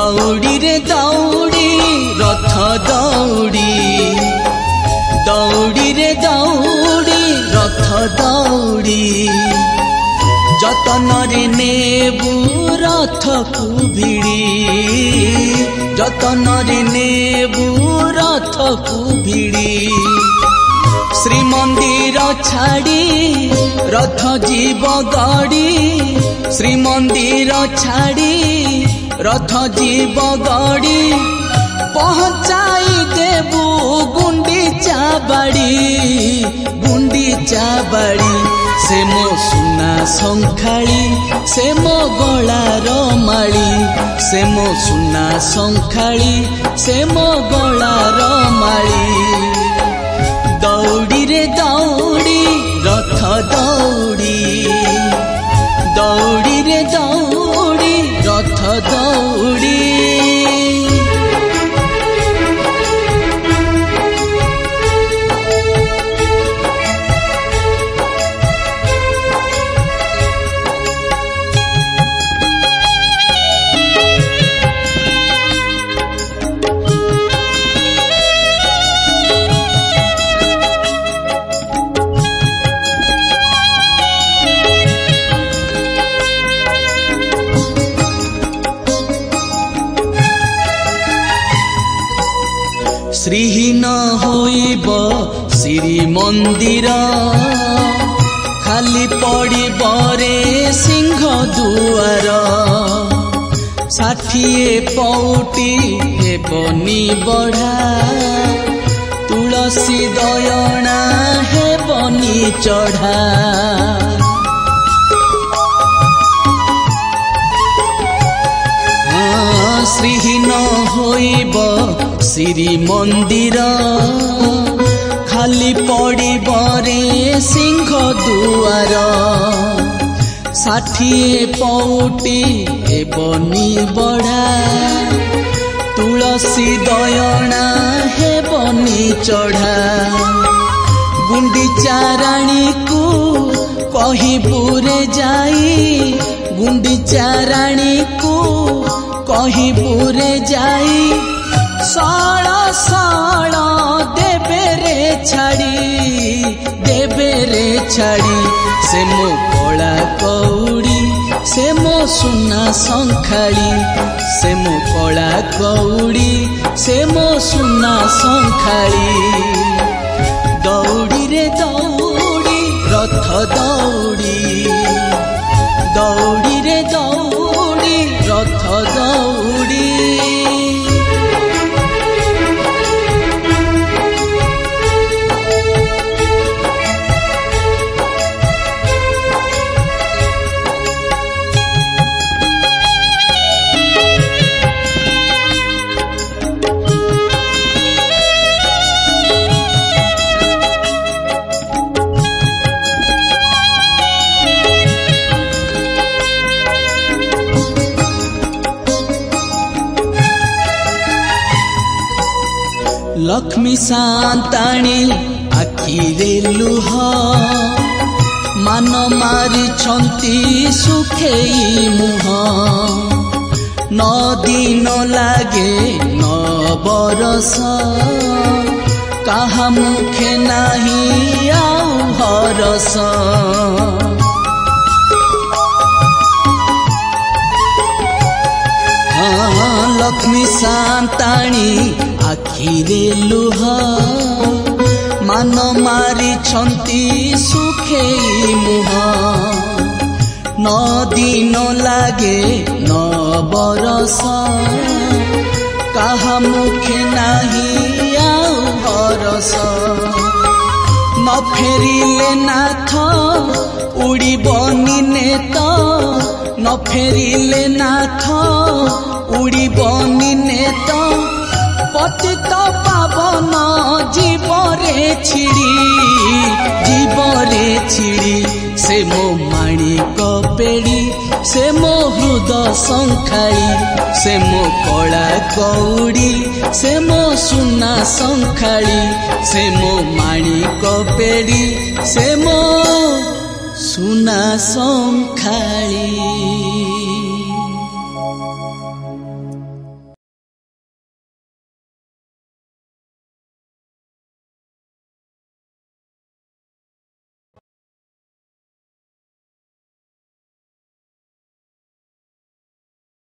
दौड़ी रे दौड़ी रथ दौड़ी, दौड़ी रे दौड़ी रथ दौड़ी, जतन रे नेबु रथ को भिड़ी, जतन रे नेबु रथ को भिड़ी। श्रीमंदिर छाड़ी रथ जीव गड़ी, श्रीमंदिर छाड़ी रथ जीव गड़ी, पहुँचाई देबू गुंडीचा बाड़ी, गुंडीचा बाड़ी। से मो सुना शंखाली से मो गलार माली, से मो सुना शंखाली से मो गलार माली। दौड़ी रे दौड़ी रथ दौड़ी, दौड़ी रे दौड़ी रथ दौड़ी। श्रीहीन होइब श्री मंदिर, खाली पड़िब रे सिंह दुआर। 60 पौटी हेबनी बढ़ा, तुलसी दयना हेबनी चढ़ा। श्रीहीन होइब श्री मंदिर, खाली पड़िब रे सिंह दुआर। 60 पौटी हेबनी बढ़ा, तुलसी दयना हेबनी चढ़ा। गुंडीचा राणी को कहिबू रे जाई, गुंडीचा राणी को कहिबू रे जाई। साळ साळ देबे रे छाड़ी, देबे रे छाड़ी। से मो कला कौड़ी से मो सुना शंखाली, से मो कला कौड़ी से मो सुना शंखाली। दौड़ी रे दौड़ी रथ दौड़ी, दौड़ी रे दौड़ी रथ दौड़ी। लक्ष्मी सांताणी आखिरे लुह, मान मारी छंती सुखेई मुह। 9 दिन लागे 9 बरस, काहा मुखे नाही आउ हरस। लक्ष्मी सांताणी आखिरे लुह, मान मारी छंती सुखेई मुह। 9 दिन लागे 9 बरस, काहा मुखे नाही आउ हरस। न फेरिले नाथ उड़ीबनी नेत, न फेरिले नाथ उड़ीबनी नेत। पतित पावन जीवरे छिड़ी, जीवरे छिड़ी। से मो माणिक पेड़ी से मो हृदय शंखाली, से मो कला कौड़ी से मो सुना शंखाली। से मो माणिक पेड़ी से मो सुना शंखाली।